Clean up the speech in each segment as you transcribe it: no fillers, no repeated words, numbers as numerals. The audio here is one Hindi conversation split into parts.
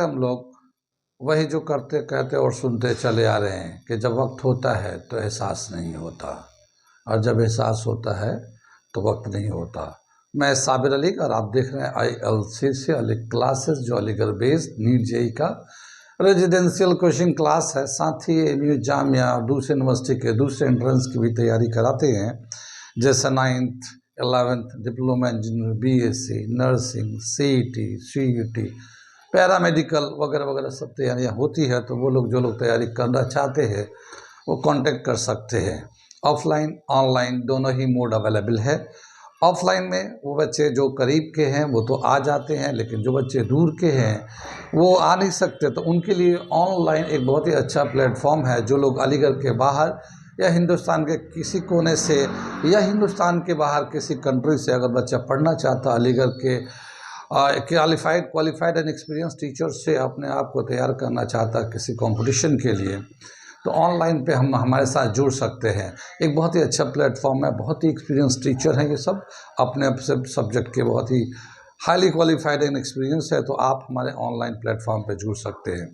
करते हम लोग वही जो करते कहते और सुनते चले आ रहे हैं कि जब वक्त होता है तो एहसास नहीं होता, और जब एहसास होता है तो वक्त नहीं होता। मैं साबिर अली और आप देख रहे हैं ILC से अली क्लासेस, जो अलीगढ़ बेस्ड नीट JEE का रेजिडेंशियल कोचिंग क्लास है। साथ ही AMU जामिया और दूसरे यूनिवर्सिटी के दूसरे एंट्रेंस की भी तैयारी कराते हैं, जैसे 9th 11th diploma engineer, BSc nursing, CET CUT, paramedical वगैरह वगैरह सब तैयारियाँ होती है। तो वो लोग जो लोग तैयारी करना चाहते हैं वो कांटेक्ट कर सकते हैं। ऑफलाइन ऑनलाइन दोनों ही मोड अवेलेबल है। ऑफलाइन में वो बच्चे जो करीब के हैं वो तो आ जाते हैं, लेकिन जो बच्चे दूर के हैं वो आ नहीं सकते, तो उनके लिए ऑनलाइन एक बहुत ही अच्छा प्लेटफॉर्म है। जो लोग अलीगढ़ के बाहर या हिंदुस्तान के किसी कोने से या हिंदुस्तान के बाहर किसी कंट्री से अगर बच्चा पढ़ना चाहता, अलीगढ़ के क्वालिफाइड एंड एक्सपीरियंस टीचर से अपने आप को तैयार करना चाहता किसी कंपटीशन के लिए, तो ऑनलाइन पे हम हमारे साथ जुड़ सकते हैं। एक बहुत ही अच्छा प्लेटफॉर्म है, बहुत ही एक्सपीरियंस टीचर हैं ये सब, अपने सब्जेक्ट के बहुत ही हाईली क्वालिफाइड एंड एक्सपीरियंस है। तो आप हमारे ऑनलाइन प्लेटफॉर्म पे जुड़ सकते हैं,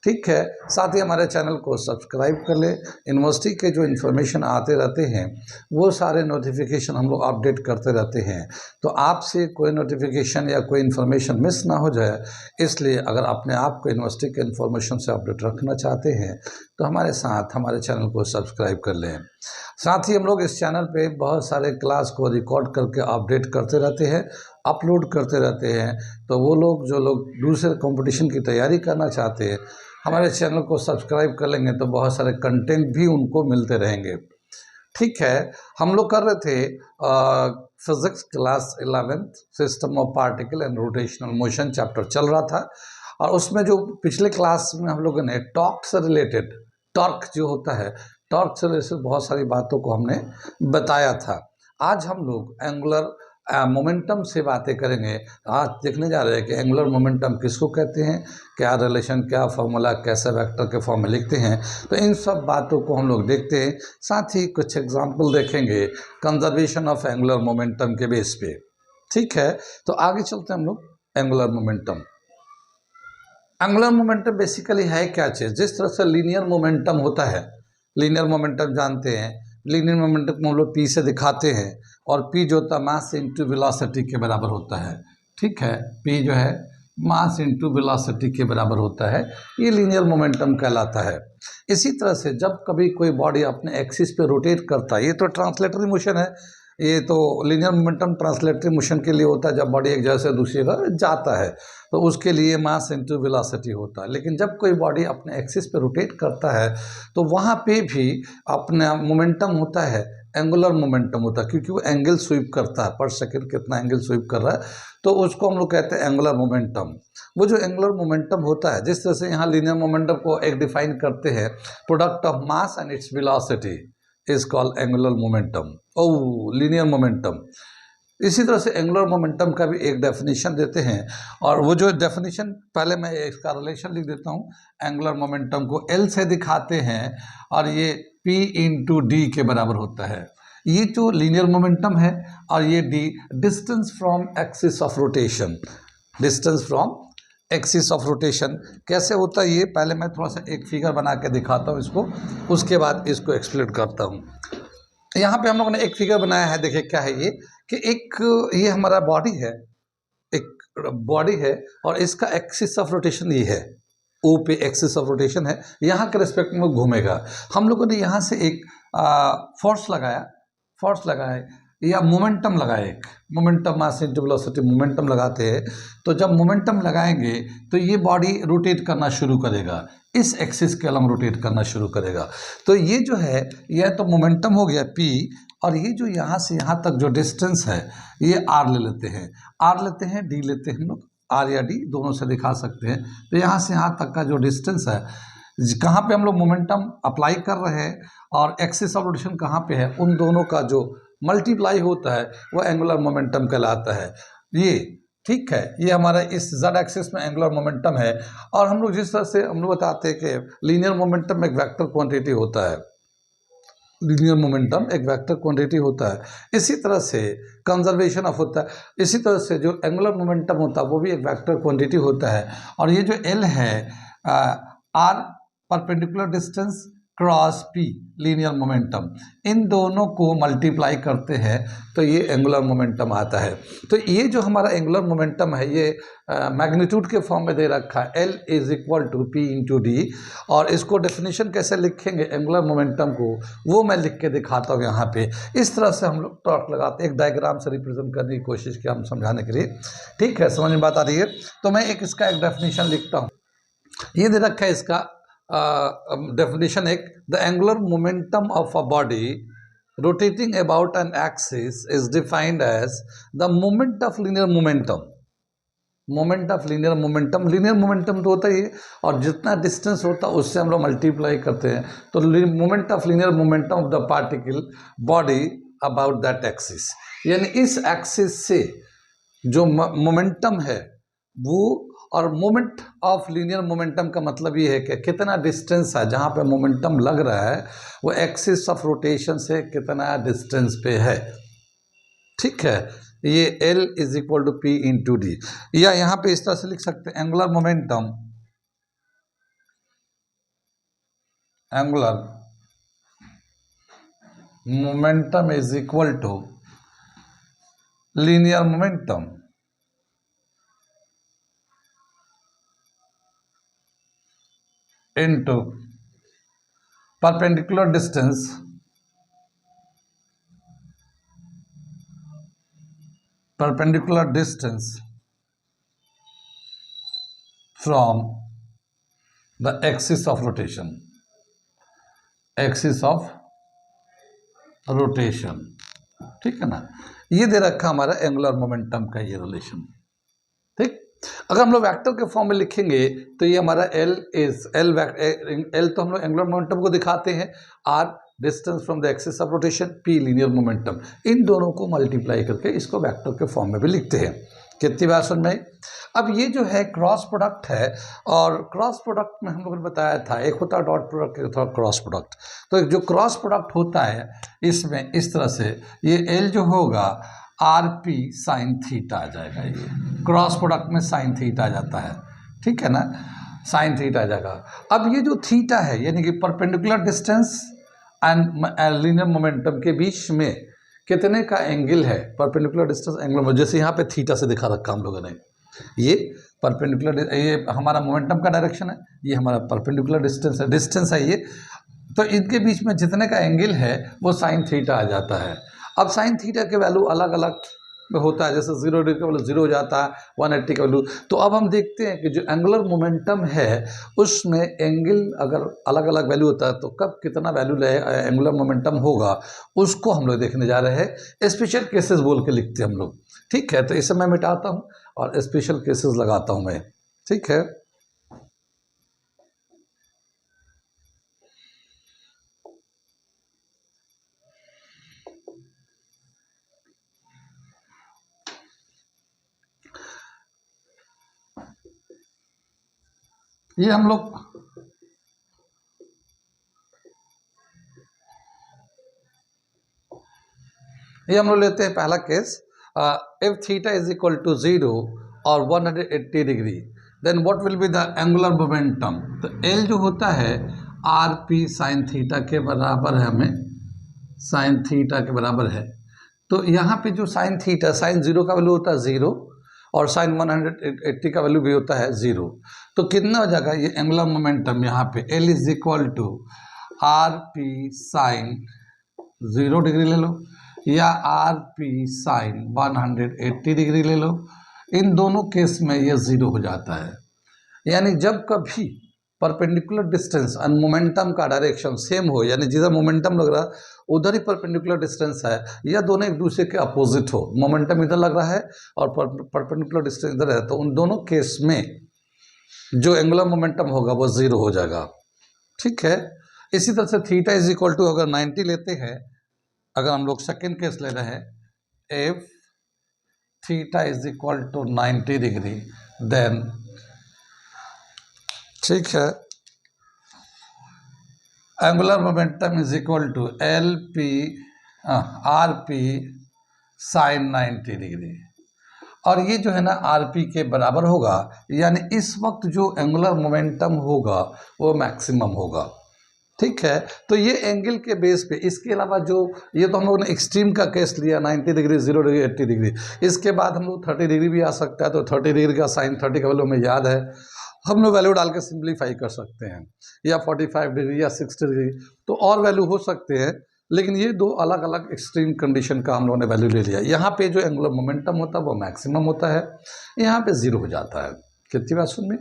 ठीक है। साथ ही हमारे चैनल को सब्सक्राइब कर ले। यूनिवर्सिटी के जो इन्फॉर्मेशन आते रहते हैं वो सारे नोटिफिकेशन हम लोग अपडेट करते रहते हैं, तो आपसे कोई नोटिफिकेशन या कोई इन्फॉर्मेशन मिस ना हो जाए, इसलिए अगर अपने आप को यूनिवर्सिटी के इन्फॉर्मेशन से अपडेट रखना चाहते हैं तो हमारे साथ हमारे चैनल को सब्सक्राइब कर लें। साथ ही हम लोग इस चैनल पे बहुत सारे क्लास को रिकॉर्ड करके अपडेट करते रहते हैं, अपलोड करते रहते हैं। तो वो लोग जो लोग दूसरे कंपटीशन की तैयारी करना चाहते हैं हमारे चैनल को सब्सक्राइब कर लेंगे तो बहुत सारे कंटेंट भी उनको मिलते रहेंगे, ठीक है। हम लोग कर रहे थे physics class 11th system of particle and rotational motion chapter चल रहा था, और उसमें जो पिछले क्लास में हम लोगों ने टॉर्क से रिलेटेड, टॉर्क जो होता है, टॉर्क से रिलेटेड बहुत सारी बातों को हमने बताया था। आज हम लोग एंगुलर मोमेंटम से बातें करेंगे। आज देखने जा रहे हैं कि एंगुलर मोमेंटम किसको कहते हैं, क्या रिलेशन, क्या फार्मूला, कैसे वेक्टर के फॉर्म में लिखते हैं, तो इन सब बातों को हम लोग देखते हैं। साथ ही कुछ एग्जांपल देखेंगे कंजर्वेशन ऑफ एंगुलर मोमेंटम के बेस पे, ठीक है। तो आगे चलते हैं हम लोग। Angular momentum, angular momentum basically है क्या चीज़? जिस तरह से लीनियर मोमेंटम होता है, लीनियर मोमेंटम जानते हैं, लीनियर मोमेंटम को हम लोग P से दिखाते हैं, और P जो होता है मास इंटू वेलोसिटी के बराबर होता है, ठीक है। P जो है मास इंटू वेलोसिटी के बराबर होता है, ये लीनियर मोमेंटम कहलाता है। इसी तरह से जब कभी कोई बॉडी अपने एक्सिस पे रोटेट करता है, ये तो ट्रांसलेटरी मोशन है, ये तो लीनियर मोमेंटम ट्रांसलेटरी मोशन के लिए होता है। जब बॉडी एक जगह से दूसरी जगह जाता है तो उसके लिए मास इंटू वेलोसिटी होता है। लेकिन जब कोई बॉडी अपने एक्सिस पे रोटेट करता है तो वहाँ पे भी अपना मोमेंटम होता है, एंगुलर मोमेंटम होता है, क्योंकि वो एंगल स्वीप करता है, पर सेकंड कितना एंगल स्वीप कर रहा है, तो उसको हम लोग कहते हैं एंगुलर मोमेंटम। वो जो एंगुलर मोमेंटम होता है, जिस तरह से यहाँ लीनियर मोमेंटम को एक डिफाइन करते हैं, product of mass and its velocity is called angular momentum और लीनियर मोमेंटम। इसी तरह से एंगुलर मोमेंटम का भी एक डेफिनेशन देते हैं, और वो जो डेफिनेशन, पहले मैं इसका रिलेशन लिख देता हूँ। एंगुलर मोमेंटम को L से दिखाते हैं और ये P इंटू डी के बराबर होता है। ये जो लीनियर मोमेंटम है, और ये D distance from axis of rotation, distance from axis of rotation कैसे होता है, ये पहले मैं थोड़ा सा एक फिगर बना के दिखाता हूँ इसको, उसके बाद इसको एक्सप्लेन करता हूँ। यहाँ पे हम लोगों ने एक फिगर बनाया है, देखिए क्या है ये, कि एक ये हमारा बॉडी है, एक बॉडी है, और इसका एक्सिस ऑफ रोटेशन ये है, O पे एक्सिस ऑफ रोटेशन है, यहाँ के रिस्पेक्ट में घूमेगा। हम लोगों ने यहाँ से एक फोर्स लगाया या मोमेंटम लगाए, एक momentum mass into velocity momentum लगाते हैं। तो जब मोमेंटम लगाएंगे तो ये बॉडी रोटेट करना शुरू करेगा, इस एक्सिस के अलग रोटेट करना शुरू करेगा। तो ये जो है यह तो मोमेंटम हो गया P, और ये जो यहाँ से यहाँ तक जो डिस्टेंस है ये R ले लेते हैं, R लेते हैं, D लेते हैं, हम लोग R या D दोनों से दिखा सकते हैं। तो यहाँ से यहाँ तक का जो डिस्टेंस है, कहाँ पे हम लोग मोमेंटम अप्लाई कर रहे हैं और एक्सिस ऑफ रोटेशन कहाँ पे है, उन दोनों का जो मल्टीप्लाई होता है वो एंगुलर मोमेंटम कहलाता है। ये ठीक है, ये हमारा इस z एक्सिस में एंगुलर मोमेंटम है। और हम लोग जिस तरह से हम लोग बताते हैं कि लीनियर मोमेंटम एक वेक्टर क्वांटिटी होता है, लीनियर मोमेंटम एक वेक्टर क्वांटिटी होता है। इसी तरह से कंजर्वेशन ऑफ होता है, इसी तरह से जो एंगुलर मोमेंटम होता है वो भी एक वेक्टर क्वांटिटी होता है। और ये जो एल है, R perpendicular distance cross P linear momentum, इन दोनों को मल्टीप्लाई करते हैं तो ये एंगुलर मोमेंटम आता है। तो ये जो हमारा एंगुलर मोमेंटम है ये मैग्नीट्यूड के फॉर्म में दे रखा है, L is equal to p into d. और इसको डेफिनेशन कैसे लिखेंगे एंगुलर मोमेंटम को, वो मैं लिख के दिखाता हूँ यहाँ पे। इस तरह से हम लोग टॉर्क लगाते हैं, एक डायग्राम से रिप्रेजेंट करने की कोशिश की हम समझाने के लिए। ठीक है, समझ में बात आ रही है? तो मैं इसका एक डेफिनेशन लिखता हूँ। ये दे रखा है इसका definition एक, the angular momentum of a body rotating about an axis is defined as the moment of linear momentum। Moment of linear momentum, linear momentum तो होता ही है और जितना डिस्टेंस होता है उससे हम लोग मल्टीप्लाई करते हैं, तो moment of linear momentum of the particle body about that axis, यानी इस एक्सिस से जो मोमेंटम है वो, और मोमेंट ऑफ लीनियर मोमेंटम का मतलब ये है कि कितना डिस्टेंस है जहाँ पे मोमेंटम लग रहा है वो एक्सिस ऑफ रोटेशन से कितना डिस्टेंस पे है। ठीक है, ये L is equal to p into d, या यहाँ पे इस तरह से लिख सकते हैं angular momentum is equal to linear momentum into perpendicular distance from the axis of rotation, ठीक है ना। ये दे रखा हमारा एंगुलर मोमेंटम का ये रिलेशन। ठीक, अगर हम लोग वेक्टर के फॉर्म में लिखेंगे तो ये हमारा एल तो हम लोग एंगुलर मोमेंटम को दिखाते हैं, R distance from the axis of rotation, P linear momentum, इन दोनों को मल्टीप्लाई करके इसको वेक्टर के फॉर्म में भी लिखते हैं। कितनी बार समझ में? अब ये जो है क्रॉस प्रोडक्ट है, और क्रॉस प्रोडक्ट में हम लोगों ने बताया था एक होता है डॉट प्रोडक्ट, एक होता है क्रॉस प्रोडक्ट। तो जो क्रॉस प्रोडक्ट होता है इसमें इस तरह से ये एल जो होगा आर पी साइन थीटा आ जाएगा, ये क्रॉस प्रोडक्ट में साइन थीटा आ जाता है। ठीक है ना, साइन थीटा आ जाएगा। अब ये जो थीटा है यानी कि perpendicular distance and linear momentum के बीच में कितने का एंगल है, परपेंडिकुलर डिस्टेंस एंगल, जैसे यहाँ पे थीटा से दिखा रखा हम लोगों ने, ये परपेंडिकुलर, ये हमारा मोमेंटम का डायरेक्शन है, ये हमारा परपेंडिकुलर डिस्टेंस है ये, तो इनके बीच में जितने का एंगल है वो साइन थीटा आ जाता है। अब साइन थीटा के वैल्यू अलग अलग में होता है, जैसे 0 डिग्री का वैल्यू 0 हो जाता है, 180 का वैल्यू। तो अब हम देखते हैं कि जो एंगुलर मोमेंटम है उसमें एंगल अगर अलग अलग वैल्यू होता है तो कब कितना वैल्यू एंगुलर मोमेंटम होगा उसको हम लोग देखने जा रहे हैं। स्पेशल केसेस बोल के लिखते हैं हम लोग। ठीक है, तो इसे मैं मिटाता हूँ और स्पेशल केसेस लगाता हूँ मैं। ठीक है, ये हम लोग लेते हैं पहला case, if theta is equal to 0 और 180 degree then what will be the angular momentum. तो एल जो होता है आर पी साइन थीटा के बराबर है, हमें साइन थीटा के बराबर है। तो यहाँ पे जो साइन थीटा, साइन 0 का वैल्यू होता है 0 और साइन 180 का वैल्यू भी होता है 0। तो कितना हो जाएगा ये एंगुलर मोमेंटम, यहाँ पे L is equal to r p sine 0 degree ले लो या आर पी साइन 180 डिग्री ले लो, इन दोनों केस में ये 0 हो जाता है। यानी जब कभी परपेंडिकुलर डिस्टेंस और मोमेंटम का डायरेक्शन सेम हो, यानी जिधर मोमेंटम लग रहा है उधर ही परपेंडिकुलर डिस्टेंस है, या दोनों एक दूसरे के अपोजिट हो, मोमेंटम इधर लग रहा है और परपेंडिकुलर डिस्टेंस इधर है, तो उन दोनों केस में जो एंगुलर मोमेंटम होगा वो 0 हो जाएगा। ठीक है, इसी तरह से थीटा इज इक्वल टू अगर 90 लेते हैं, अगर हम लोग सेकेंड केस ले रहे हैं, if theta is equal to 90 degree then, ठीक है, angular momentum is equal to L p r p sine 90 degree, और ये जो है ना आर पी के बराबर होगा, यानी इस वक्त जो एंगुलर मोमेंटम होगा वो मैक्सिमम होगा। ठीक है, तो ये एंगल के बेस पे, इसके अलावा जो ये तो हम लोगों ने एक्सट्रीम का केस लिया 90 डिग्री, 0 डिग्री, 80 डिग्री, इसके बाद हम लोग 30 डिग्री भी आ सकता है, तो 30 डिग्री का साइन 30 का वैल्यू हमें याद है, हम लोग वैल्यू डाल के सिंप्लीफाई कर सकते हैं, या 45 डिग्री या 60 डिग्री, तो और वैल्यू हो सकते हैं, लेकिन ये दो अलग अलग एक्सट्रीम कंडीशन का हम लोगों ने वैल्यू ले लिया। यहाँ पे जो एंगुलर मोमेंटम होता है वो मैक्सिमम होता है, यहाँ पे 0 हो जाता है। कितनी बात सुन में?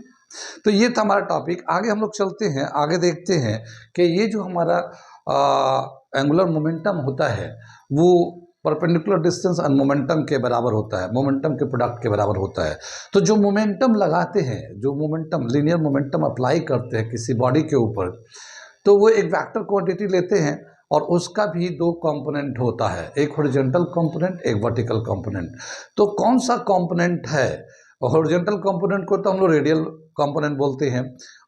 तो ये था हमारा टॉपिक। आगे हम लोग चलते हैं, आगे देखते हैं कि ये जो हमारा एंगुलर मोमेंटम होता है वो परपेंडिकुलर डिस्टेंस और मोमेंटम के बराबर होता है, मोमेंटम के प्रोडक्ट के बराबर होता है। तो जो मोमेंटम लगाते हैं, जो मोमेंटम लीनियर मोमेंटम अप्लाई करते हैं किसी बॉडी के ऊपर, तो वो एक वेक्टर क्वांटिटी लेते हैं और उसका भी दो कंपोनेंट होता है, एक हॉरिजॉन्टल कंपोनेंट, एक वर्टिकल कंपोनेंट। तो कौन सा कंपोनेंट है? हॉरिजॉन्टल कंपोनेंट को तो हम लोग रेडियल कंपोनेंट बोलते हैं,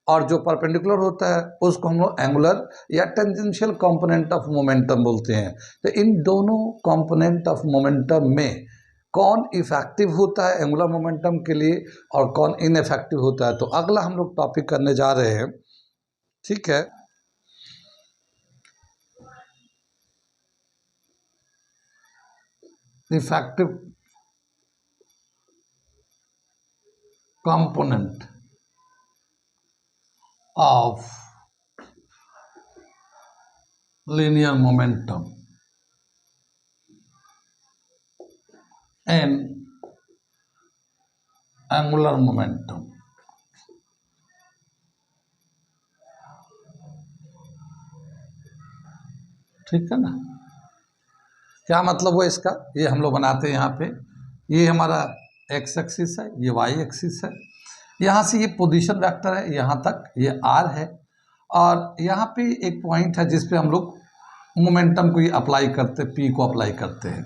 और जो परपेंडिकुलर होता है उसको हम लोग एंगुलर या टेंजेंशियल कंपोनेंट ऑफ मोमेंटम बोलते हैं। तो इन दोनों कंपोनेंट ऑफ मोमेंटम में कौन इफेक्टिव होता है एंगुलर मोमेंटम के लिए और कौन इनइफेक्टिव होता है, तो अगला हम लोग टॉपिक करने जा रहे हैं। ठीक है, effective component of linear momentum and angular momentum। ठीक है ना? क्या मतलब हुआ इसका? ये हम लोग बनाते हैं यहाँ पे, ये हमारा एक्स एक्सिस है, ये वाई एक्सिस है, यहाँ से ये पोजीशन वेक्टर है, यहाँ तक ये आर है, और यहाँ पे एक पॉइंट है जिस पे हम लोग मोमेंटम को ये अप्लाई करते, पी को अप्लाई करते हैं।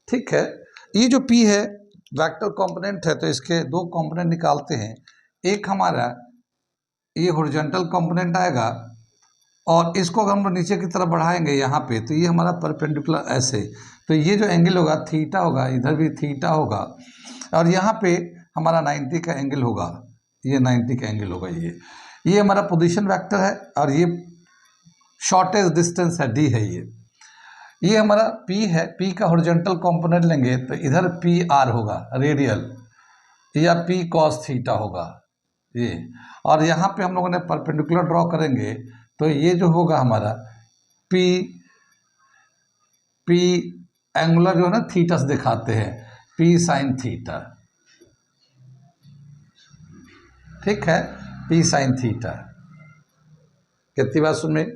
ठीक है, ये जो पी है वेक्टर कंपोनेंट है, तो इसके दो कंपोनेंट निकालते हैं। एक हमारा ये हॉरिजॉन्टल कंपोनेंट आएगा, और इसको अगर हम नीचे की तरफ बढ़ाएंगे यहाँ पे, तो ये हमारा परपेंडिकुलर ऐसे, तो ये जो एंगल होगा थीटा होगा, इधर भी थीटा होगा, और यहाँ पे हमारा 90 का एंगल होगा, ये 90 का एंगल होगा। ये हमारा पोजीशन वेक्टर है, और ये शॉर्टेज डिस्टेंस है, डी है। ये हमारा पी है, पी का हॉरिजॉन्टल कंपोनेंट लेंगे तो इधर पी आर होगा रेडियल, या पी कॉस थीटा होगा ये, और यहाँ पे हम लोगों ने परपेंडिकुलर ड्रॉ करेंगे, तो ये जो होगा हमारा पी एंगुलर जो है ना थीटा से दिखाते हैं, पी साइन थीटा। ठीक है, पी साइन थीटा। कितनी बात सुन में?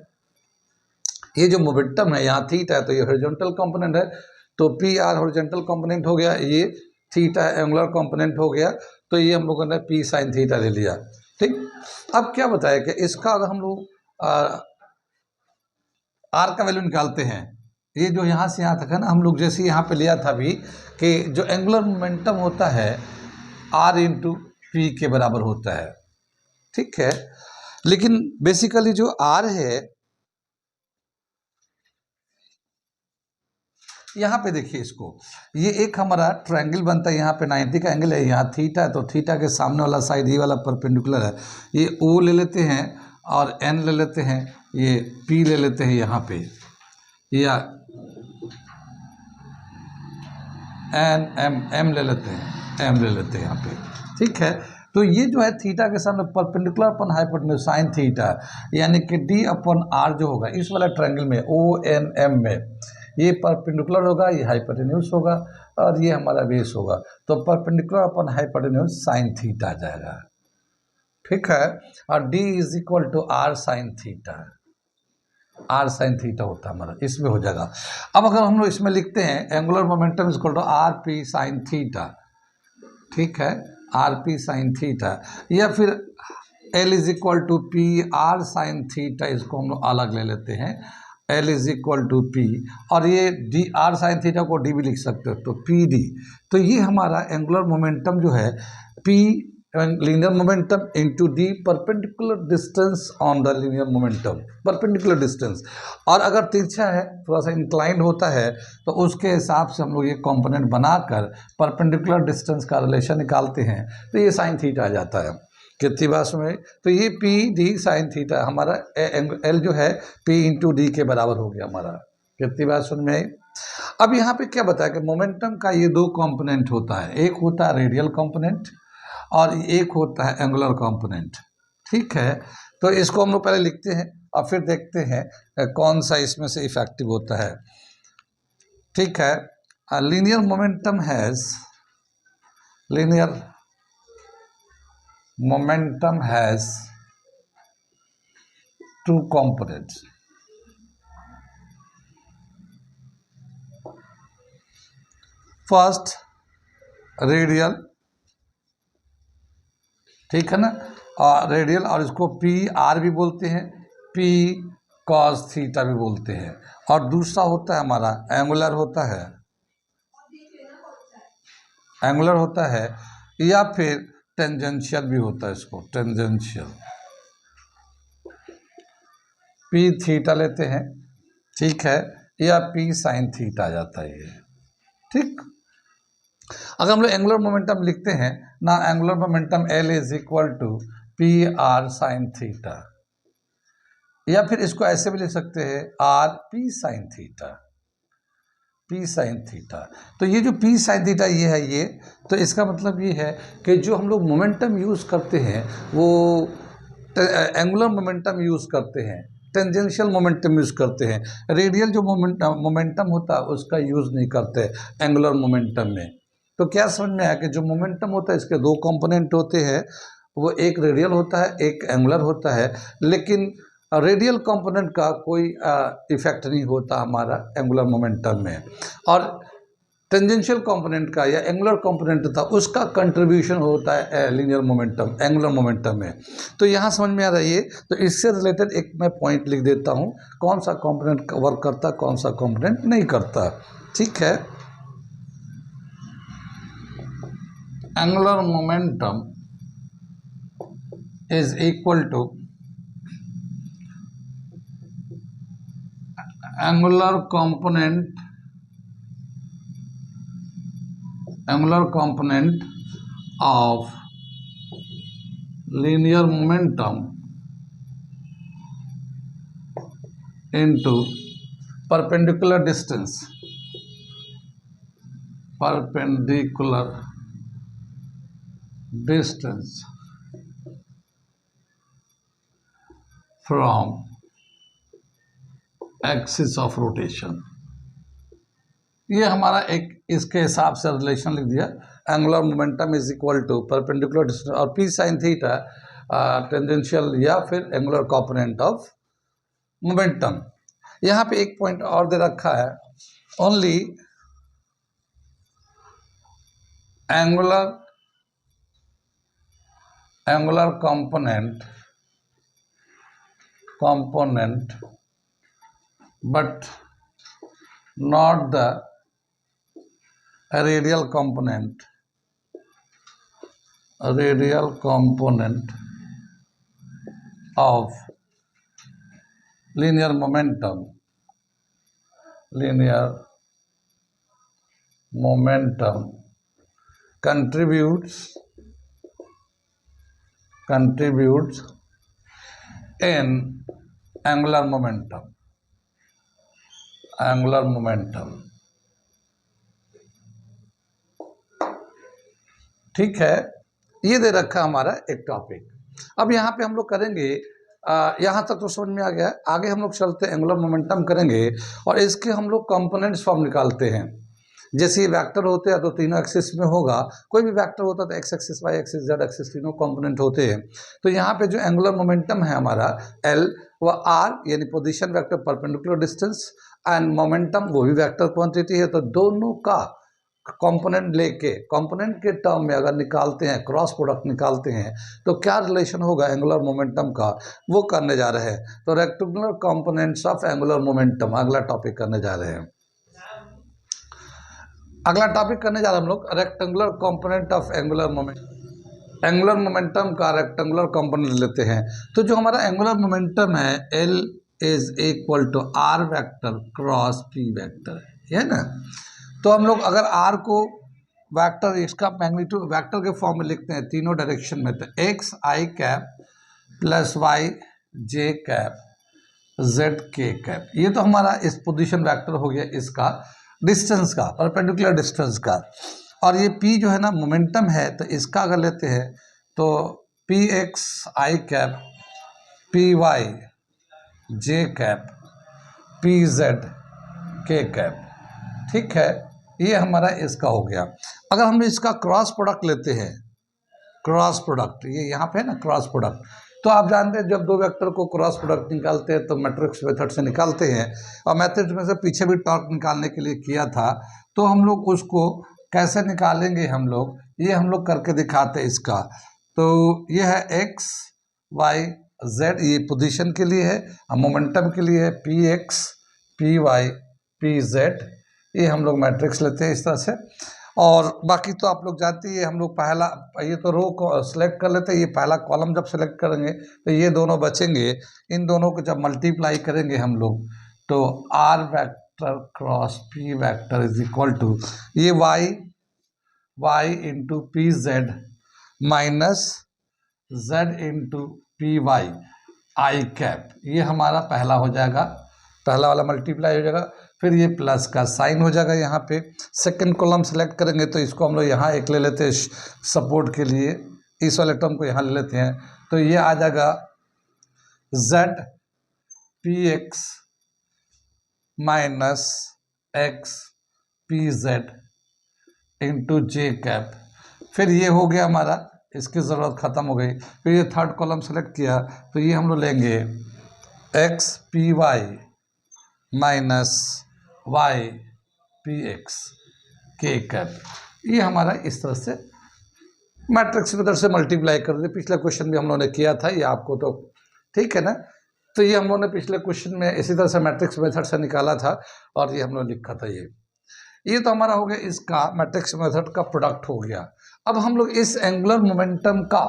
ये जो मोमेंटम है यहाँ थीटा है, तो ये हॉरिजॉन्टल कंपोनेंट है, तो पी आर हॉरिजॉन्टल कंपोनेंट हो गया, ये थीटा एंगुलर कंपोनेंट हो गया, तो ये हम लोगों ने पी साइन थीटा ले लिया। ठीक, अब क्या बताया कि इसका अगर हम लोग आर का वैल्यू निकालते हैं, ये जो यहाँ से यहाँ तक है ना, हम लोग जैसे यहाँ पे लिया था अभी कि जो एंगुलर मोमेंटम होता है आर इंटू पी के बराबर होता है। ठीक है, लेकिन बेसिकली जो आर है, यहाँ पे देखिए इसको, ये एक हमारा ट्रायंगल बनता है, यहाँ पे 90 का एंगल है, यहाँ थीटा है, तो थीटा के सामने वाला साइड ये वाला परपेंडिकुलर है, ये ओ ले लेते हैं और एन ले लेते हैं, ये पी ले लेते हैं यहाँ पे, या एन एम ले लेते हैं, एम ले लेते हैं यहाँ पे। ठीक है, तो ये जो है थीटा के सामने perpendicular upon hypotenuse sine theta, यानी कि डी अपन आर जो होगा इस वाला ट्रायंगल में ओ एन एम में, ये परपेंडिकुलर होगा, ये हाइपोटेन्यूज होगा, और ये हमारा बेस होगा, तो perpendicular upon hypotenuse sine theta आ जाएगा। ठीक है, और d is equal to r sine theta, r sine theta होता है हमारा, इसमें हो जाएगा। अब अगर हम लोग इसमें लिखते हैं angular momentum is equal to r p sine theta, ठीक है, आर पी साइन थीटा, या फिर L is equal to p r sine theta, इसको हम लोग अलग ले लेते हैं, L is equal to p, और ये डी आर साइन थीटा को डी भी लिख सकते हो, तो पी डी। तो ये हमारा एंगुलर मोमेंटम जो है P linear momentum into the perpendicular distance on the linear momentum, perpendicular distance। और अगर तिरछा है, थोड़ा सा इंक्लाइंड होता है, तो उसके हिसाब से हम लोग ये कंपोनेंट बनाकर परपेंडिकुलर डिस्टेंस का रिलेशन निकालते हैं, तो ये साइन थीटा आ जाता है। कितनी बात में, तो ये पी डी साइन थीटा हमारा एल जो है पी इंटू डी के बराबर हो गया हमारा। कितनी बात सुन में आई। अब यहाँ पे क्या बताया कि मोमेंटम का ये दो कंपोनेंट होता है, एक होता है रेडियल कंपोनेंट और एक होता है एंगुलर कंपोनेंट। ठीक है, तो इसको हम लोग पहले लिखते हैं और फिर देखते हैं कौन सा इसमें से इफेक्टिव होता है। ठीक है, linear momentum has two components. First radial, ठीक है ना, और रेडियल, और इसको पी आर भी बोलते हैं, पी कॉस थीटा भी बोलते हैं। और दूसरा होता है हमारा एंगुलर होता है, या फिर टेंजेंशियल भी होता है, इसको टेंजेंशियल पी थीटा लेते हैं। ठीक है, या पी साइन थीटा आ जाता है ये। ठीक, अगर हम लोग एंगुलर मोमेंटम लिखते हैं ना, angular momentum L is equal to p r sine theta, या फिर इसको ऐसे भी लिख सकते हैं आर पी साइन थीटा। तो ये जो पी साइन थीटा ये है, ये तो इसका मतलब ये है कि जो हम लोग मोमेंटम यूज़ करते हैं वो एंगुलर मोमेंटम यूज़ करते हैं, टेंजेंशियल मोमेंटम यूज़ करते हैं। रेडियल जो मोमेंटम होता है उसका यूज़ नहीं करते एंगुलर मोमेंटम में। तो क्या समझ में आया कि जो मोमेंटम होता है इसके दो कंपोनेंट होते हैं, वो एक रेडियल होता है, एक एंगुलर होता है। लेकिन रेडियल कंपोनेंट का कोई इफेक्ट नहीं होता हमारा एंगुलर मोमेंटम में, और टेंजेंशियल कंपोनेंट का या एंगुलर कंपोनेंट था उसका कंट्रीब्यूशन होता है लीनियर मोमेंटम, एंगुलर मोमेंटम में। तो यहाँ समझ में आ रहा है ये। तो इससे रिलेटेड एक मैं पॉइंट लिख देता हूँ, कौन सा कंपोनेंट वर्क करता, कौन सा कंपोनेंट नहीं करता। ठीक है, angular momentum is equal to angular component of linear momentum into perpendicular distance from axis of rotation. ये हमारा एक इसके हिसाब से रिलेशन लिख दिया, angular momentum is equal to perpendicular distance और पी साइन थीटा टेंजेंशियल या फिर एंगुलर कंपोनेंट ऑफ मोमेंटम। यहाँ पे एक पॉइंट और दे रखा है, only angular component but not the radial component of linear momentum contributes in angular momentum। ठीक है, ये दे रखा हमारा एक टॉपिक। अब यहाँ पे हम लोग करेंगे, यहाँ तक तो समझ में आ गया। आगे हम लोग चलते हैं, एंगुलर मोमेंटम करेंगे और इसके हम लोग कंपोनेंट्स फॉर्म निकालते हैं। जैसे ये वेक्टर होते हैं तो तीनों एक्सिस में होगा, कोई भी वेक्टर होता है तो x axis, y axis, z axis, तीनों कंपोनेंट होते हैं। तो यहाँ पे जो एंगुलर मोमेंटम है हमारा एल, व आर यानी position vector perpendicular distance, and momentum वो भी वेक्टर क्वांटिटी है। तो दोनों का कंपोनेंट लेके कंपोनेंट के टर्म में अगर निकालते हैं, क्रॉस प्रोडक्ट निकालते हैं, तो क्या रिलेशन होगा एंगुलर मोमेंटम का, वो करने जा रहे हैं। तो rectangular components of angular momentum अगला टॉपिक करने जा रहे हैं। हम लोग rectangular component of angular momentum. Angular momentum का रेक्टेंगुलर कंपोनेंट लेते हैं, तो जो हमारा एंगुलर मोमेंटम है L is equal to r vector cross P vector है ना। तो हम लोग अगर आर को वेक्टर, इसका मैग्नीट्यूड वेक्टर के फॉर्म में लिखते हैं तीनों डायरेक्शन में, तो एक्स आई कैप प्लस वाई जे कैप जेड के कैप, ये तो हमारा इस पोजीशन वेक्टर हो गया इसका डिस्टेंस का, परपेंडिकुलर डिस्टेंस का। और ये पी जो है ना मोमेंटम है, तो इसका अगर लेते हैं तो पी एक्स आई कैप पी वाई जे कैप पी जेड के कैप, ठीक है, ये हमारा इसका हो गया। अगर हम इसका क्रॉस प्रोडक्ट लेते हैं, क्रॉस प्रोडक्ट ये यहाँ पे है ना क्रॉस प्रोडक्ट, तो आप जानते हैं जब दो वेक्टर को क्रॉस प्रोडक्ट निकालते हैं तो मैट्रिक्स मेथड से निकालते हैं, और मैट्रिक्स में से पीछे भी टॉर्क निकालने के लिए किया था, तो हम लोग उसको कैसे निकालेंगे, हम लोग करके दिखाते हैं इसका। तो ये है एक्स वाई जेड, ये पोजीशन के लिए है, मोमेंटम के लिए है p x p y p z, ये हम लोग मैट्रिक्स लेते हैं इस तरह से। और बाकी तो आप लोग जानते हैं, हम लोग पहला ये तो रो को सिलेक्ट कर लेते हैं, ये पहला कॉलम जब सेलेक्ट करेंगे तो ये दोनों बचेंगे, इन दोनों को जब मल्टीप्लाई करेंगे हम लोग तो R vector cross P vector is equal to ये Y into P Z minus Z into P Y I cap, ये हमारा पहला हो जाएगा, पहला वाला मल्टीप्लाई हो जाएगा, फिर ये प्लस का साइन हो जाएगा यहाँ पे। सेकंड कॉलम सेलेक्ट करेंगे तो इसको हम लोग यहाँ एक ले लेते हैं सपोर्ट के लिए, इस वाले टर्म को यहाँ ले लेते हैं, तो ये आ जाएगा Z P x minus x P Z into J cap, फिर ये हो गया हमारा, इसकी ज़रूरत ख़त्म हो गई। फिर ये थर्ड कॉलम सेलेक्ट किया तो ये हम लोग लेंगे x p y minus y p x के कैप, ये हमारा इस तरह से मैट्रिक्स की तरफ से मल्टीप्लाई कर दे। पिछले क्वेश्चन भी हम लोगों ने किया था, ये आपको तो ठीक है ना, तो ये हम लोगों ने पिछले क्वेश्चन में इसी तरह से मैट्रिक्स मेथड से निकाला था और ये हम लोग लिखा था। ये तो हमारा हो गया इसका मैट्रिक्स मेथड का प्रोडक्ट हो गया। अब हम लोग इस एंगुलर मोमेंटम का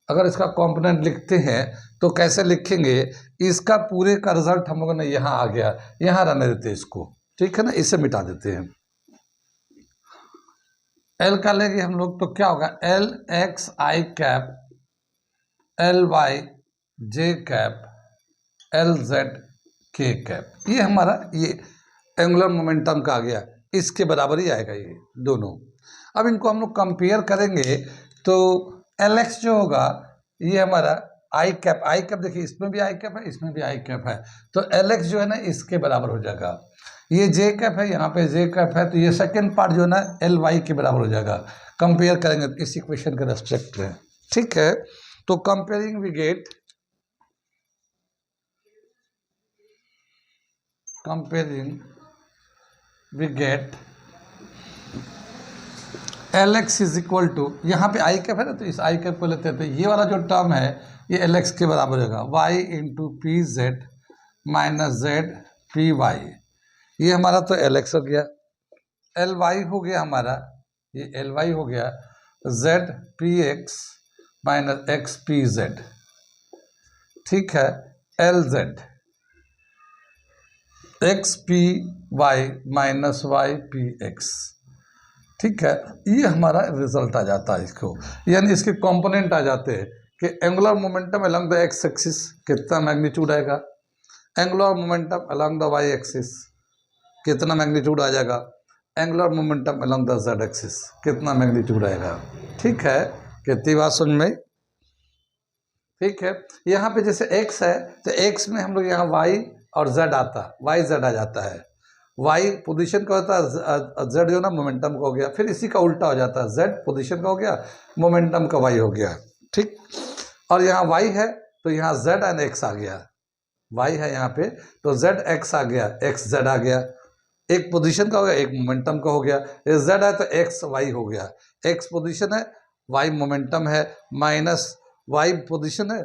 अगर इसका कंपोनेंट लिखते हैं तो कैसे लिखेंगे, इसका पूरे का रिजल्ट हम लोगों ने यहाँ आ गया, यहाँ रहने देते हैं इसको, ठीक है ना, इसे मिटा देते हैं। एल का लेंगे हम लोग तो क्या होगा, एल एक्स आई कैप एल वाई जे कैप एल जेड के कैप, ये हमारा ये एंगुलर मोमेंटम का आ गया, इसके बराबर ही आएगा ये दोनों। अब इनको हम लोग कंपेयर करेंगे तो एल एक्स जो होगा ये हमारा आई कैप देखिए, इसमें भी आई कैप है, इसमें भी आई कैप है, तो एल एक्स जो है ना इसके बराबर हो जाएगा। ये जे कैप है, यहाँ पे जे कैप है, तो ये सेकेंड पार्ट जो है ना एल वाई के बराबर हो जाएगा। कंपेयर करेंगे तो इस इक्वेशन के रेस्पेक्ट में, ठीक है। तो comparing we get L x is equal to, यहाँ पे आई कैप है ना, तो इस आई कैप को लेते हैं, तो ये वाला जो टर्म है ये एल एक्स के बराबर होगा, y into P Z minus z p y, ये हमारा तो एल एक्स हो गया। एल वाई हो गया हमारा, ये एल वाई हो गया, z P x minus x P z, ठीक है। L z x p y minus y p x, ठीक है, ये हमारा रिजल्ट आ जाता है इसको, यानी इसके कंपोनेंट आ जाते हैं कि angular momentum along the x axis कितना मैग्नीट्यूड आएगा, angular momentum along the y axis कितना मैग्नीट्यूड आ जाएगा, angular momentum along the z axis कितना मैग्नीट्यूड आएगा, ठीक है। कितनी बात समझ में, ठीक है। यहाँ पे जैसे x है तो x में हम लोग यहाँ y और z आता, y z आ जाता है, y पोजीशन का होता है, z जो ना मोमेंटम का हो गया, फिर इसी का उल्टा हो जाता है, z पोजीशन का हो गया, मोमेंटम का y हो गया, ठीक। और यहाँ y है तो यहाँ z एंड x आ गया, y है यहाँ पे तो z x आ गया, x z आ गया, एक पोजीशन का हो गया, एक मोमेंटम का हो गया, ये z है तो x y हो गया, x पोजीशन है, y मोमेंटम है, माइनस y पोजीशन है,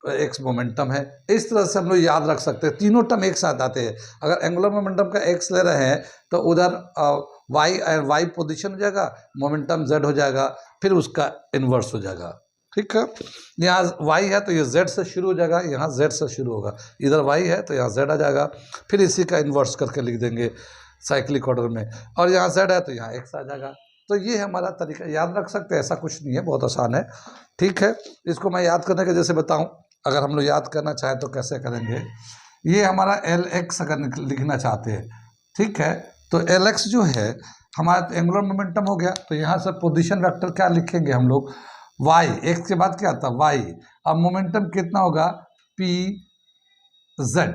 एक्स मोमेंटम है। इस तरह से हम लोग याद रख सकते हैं, तीनों टर्म एक साथ आते हैं। अगर एंगुलर मोमेंटम का एक्स ले रहे हैं तो उधर वाई पोजीशन हो जाएगा, मोमेंटम जेड हो जाएगा, फिर उसका इन्वर्स हो जाएगा। ठीक है। यहाँ y है तो ये z से शुरू हो जाएगा, यहाँ z से शुरू होगा, इधर y है तो यहाँ z आ जाएगा, फिर इसी का इन्वर्स करके लिख देंगे साइक्लिक ऑर्डर में, और यहाँ z है तो यहाँ x आ जाएगा। तो ये हमारा तरीका, याद रख सकते हैं, ऐसा कुछ नहीं है, बहुत आसान है। ठीक है, इसको मैं याद करने के जैसे बताऊँ, अगर हम लोग याद करना चाहें तो कैसे करेंगे। ये हमारा LX अगर लिखना चाहते हैं, ठीक है, तो LX जो है हमारा एंगुलर मोमेंटम हो गया, तो यहाँ से पोजीशन वेक्टर क्या लिखेंगे हम लोग, y, x के बाद क्या आता है y, अब मोमेंटम कितना होगा pz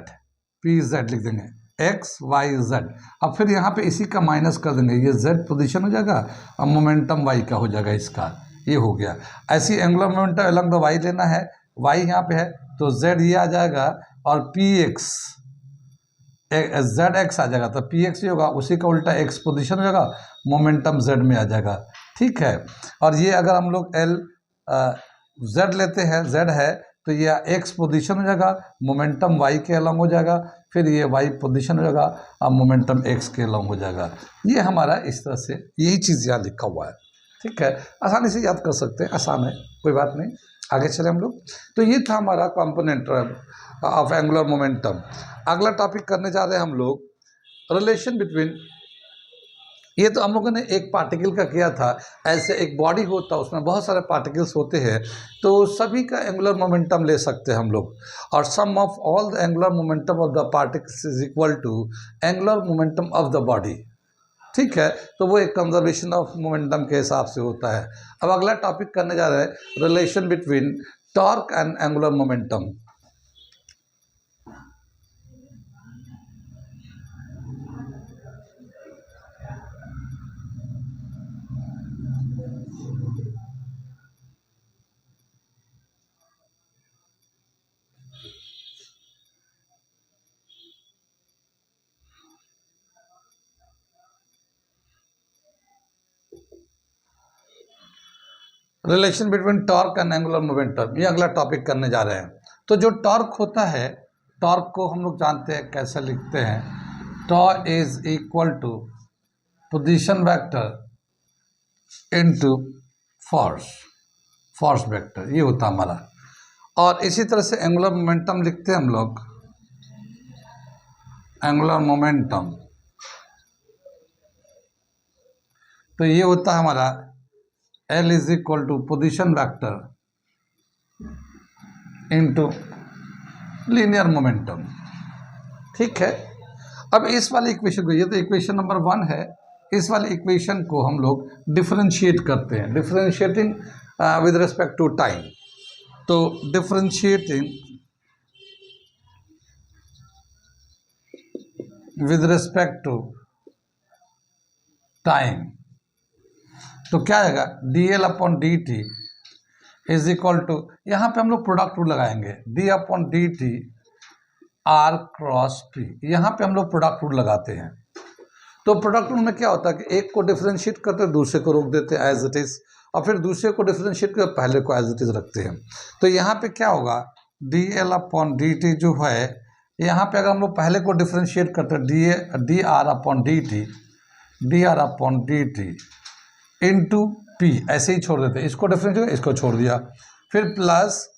लिख देंगे, x y z, अब फिर यहाँ पे इसी का माइनस कर देंगे, ये z पोजीशन हो जाएगा, अब मोमेंटम y का हो जाएगा, इसका ये हो गया। ऐसी angular momentum along the y लेना है, y यहाँ पे है तो z ये आ जाएगा, और px zx आ जाएगा, तो px ये होगा, उसी का उल्टा x पोजीशन हो जाएगा, मोमेंटम z में आ जाएगा। ठीक है, और ये अगर हम लोग z लेते हैं, z है तो ये x पोजीशन हो जाएगा, मोमेंटम y के अलॉन्ग हो जाएगा, फिर ये y पोजीशन हो जाएगा, अब मोमेंटम x के अलॉन्ग हो जाएगा। ये हमारा इस तरह से यही चीज़ यहाँ लिखा हुआ है। ठीक है, आसानी से याद कर सकते हैं, आसान है, कोई बात नहीं। आगे चले हम लोग। तो ये था हमारा कंपोनेंट ऑफ एंगुलर मोमेंटम। अगला टॉपिक करने जा रहे हैं हम लोग, रिलेशन बिटवीन, ये तो हम लोगों ने एक पार्टिकल का किया था, ऐसे एक बॉडी होता है उसमें बहुत सारे पार्टिकल्स होते हैं, तो सभी का एंगुलर मोमेंटम ले सकते हैं हम लोग, और sum of all the angular momentum of the particles is equal to angular momentum of the body. ठीक है, तो वो एक कंजर्वेशन ऑफ मोमेंटम के हिसाब से होता है। अब अगला टॉपिक करने जा रहे हैं, relation between torque and angular momentum. Relation between torque and angular momentum, ये अगला टॉपिक करने जा रहे हैं। तो जो टॉर्क होता है, टॉर्क को हम लोग जानते हैं कैसे लिखते हैं, tau is equal to position vector into force vector, ये होता हमारा। और इसी तरह से एंगुलर मोमेंटम लिखते हैं हम लोग, एंगुलर मोमेंटम, तो ये होता है हमारा L is equal to position vector into linear momentum. ठीक है, अब इस वाले इक्वेशन को, ये तो इक्वेशन नंबर 1 है, इस वाले इक्वेशन को हम लोग डिफरेंशिएट करते हैं, differentiating with respect to time. तो differentiating with respect to time, तो क्या आएगा, dl upon dt is equal to, यहाँ पे हम लोग प्रोडक्ट रूल लगाएंगे, d upon dt r cross p, यहाँ पे हम लोग प्रोडक्ट रूल लगाते हैं। तो प्रोडक्ट रूल में क्या होता है कि एक को डिफरेंशिएट करते हैं, दूसरे को रोक देते हैं एज इट इज, और फिर दूसरे को डिफरेंशिएट करके पहले को एज इट इज रखते हैं। तो यहाँ पे क्या होगा, dl अपॉन dt जो है, यहाँ पे अगर हम लोग पहले को डिफरेंशिएट करते हैं, dr upon dt into P, ऐसे ही छोड़ देते हैं, इसको डिफरेंशिएट, इसको छोड़ दिया, फिर प्लस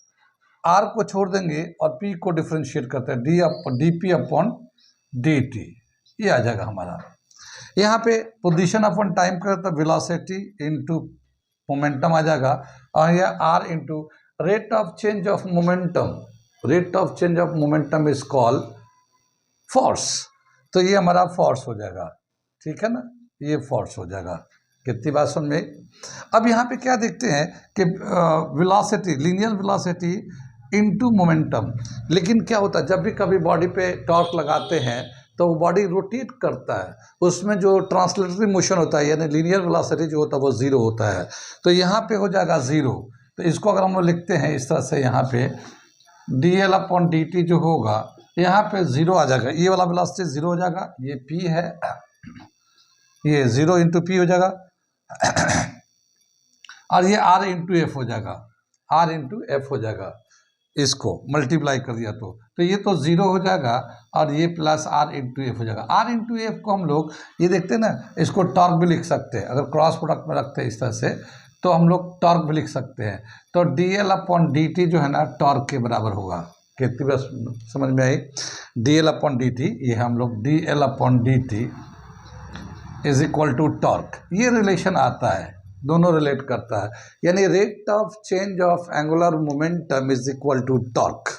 आर को छोड़ देंगे और पी को डिफरेंशिएट करते हैं, D P upon D T, ये आ जाएगा हमारा। यहाँ पे पोजीशन अपॉन टाइम करते हैं, वेलोसिटी इंटू मोमेंटम आ जाएगा, और यह r into rate of change of momentum, rate of change of momentum is called force, तो ये हमारा फोर्स हो जाएगा। ठीक है ना, ये फोर्स हो जाएगा। कितनी बात समझ में। अब यहाँ पे क्या देखते हैं कि velocity, linear velocity into momentum, लेकिन क्या होता है जब भी कभी बॉडी पे टॉर्क लगाते हैं तो वो बॉडी रोटेट करता है, उसमें जो ट्रांसलेटरी मोशन होता है, यानी लीनियर वेलोसिटी जो होता है वो ज़ीरो होता है, तो यहाँ पे हो जाएगा ज़ीरो। तो इसको अगर हम लोग लिखते हैं इस तरह से, यहाँ पे dl अपॉन dt जो होगा, यहाँ पे ज़ीरो आ जाएगा, ये वाला वेलोसिटी ज़ीरो हो जाएगा, ये p है, ये 0 इंटू पी हो जाएगा, और ये r इंटू एफ हो जाएगा, r इंटू एफ हो जाएगा, इसको मल्टीप्लाई कर दिया तो ये तो 0 हो जाएगा, और ये प्लस r इंटू एफ हो जाएगा। r इंटू एफ को हम लोग ये देखते हैं ना, इसको टॉर्क भी लिख सकते हैं, अगर क्रॉस प्रोडक्ट में रखते हैं इस तरह से, तो हम लोग टॉर्क भी लिख सकते हैं। तो dl/dt जो है ना टॉर्क के बराबर होगा। कितनी बार समझ में आई? dl/dt, ये हम लोग dl/dt is equal to torque, ये रिलेशन आता है, दोनों रिलेट करता है, यानी rate of change of angular momentum is equal to torque.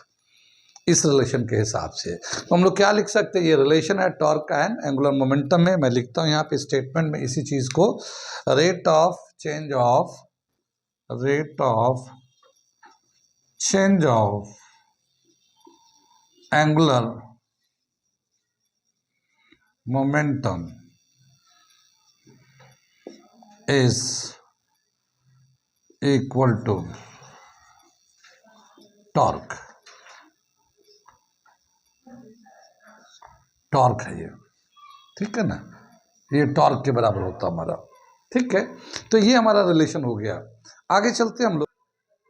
इस रिलेशन के हिसाब से तो हम लोग क्या लिख सकते हैं, ये रिलेशन है टॉर्क एंड एंगुलर मोमेंटम में। मैं लिखता हूँ यहाँ पे स्टेटमेंट में इसी चीज को, rate of change of angular momentum is equal to torque. Torque है ये, ठीक है ना, ये टॉर्क के बराबर होता हमारा, ठीक है। तो ये हमारा रिलेशन हो गया। आगे चलते हम लोग,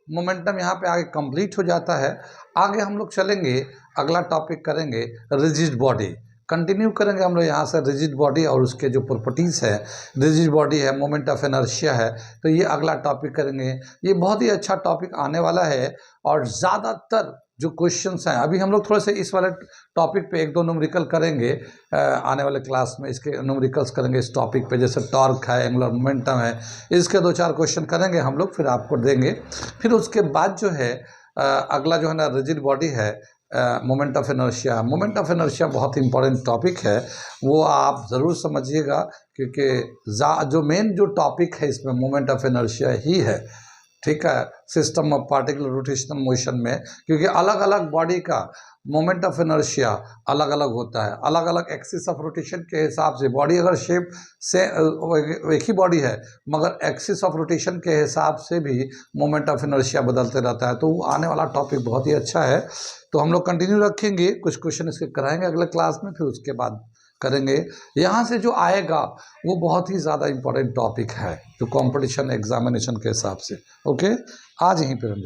मोमेंटम यहाँ पे आगे कंप्लीट हो जाता है। आगे हम लोग चलेंगे, अगला टॉपिक करेंगे रिजिड बॉडी। कंटिन्यू करेंगे हम लोग यहाँ से रिजिड बॉडी और उसके जो प्रॉपर्टीज़ है। रिजिड बॉडी है, मोमेंट ऑफ इनर्शिया है, तो ये अगला टॉपिक करेंगे। ये बहुत ही अच्छा टॉपिक आने वाला है और ज़्यादातर जो क्वेश्चंस हैं, अभी हम लोग थोड़े से इस वाले टॉपिक पे एक दो न्यूमेरिकल करेंगे आने वाले क्लास में, इसके न्यूमेरिकल्स करेंगे इस टॉपिक पे, जैसे टॉर्क है, एंगुलर मोमेंटम है, इसके 2-4 क्वेश्चन करेंगे हम लोग, फिर आपको देंगे। फिर उसके बाद जो है अगला जो है ना रिजिड बॉडी है, moment of inertia. Moment of inertia बहुत इंपॉर्टेंट टॉपिक है, वो आप ज़रूर समझिएगा, क्योंकि जो मेन जो टॉपिक है इसमें मोमेंट ऑफ इनर्शिया ही है, ठीक है, system of particular rotational motion में। क्योंकि अलग अलग बॉडी का मोमेंट ऑफ इनर्शिया अलग अलग होता है, अलग अलग एक्सिस ऑफ रोटेशन के हिसाब से। बॉडी अगर शेप से एक ही बॉडी है मगर एक्सिस ऑफ रोटेशन के हिसाब से भी मोमेंट ऑफ इनर्शिया बदलते रहता है। तो वो आने वाला टॉपिक बहुत ही अच्छा है, तो हम लोग कंटिन्यू रखेंगे, कुछ क्वेश्चन इसके कराएंगे अगले क्लास में, फिर उसके बाद करेंगे। यहाँ से जो आएगा वो बहुत ही ज़्यादा इम्पोर्टेंट टॉपिक है, जो कंपटीशन एग्जामिनेशन के हिसाब से। ओके, आज यहीं पर हम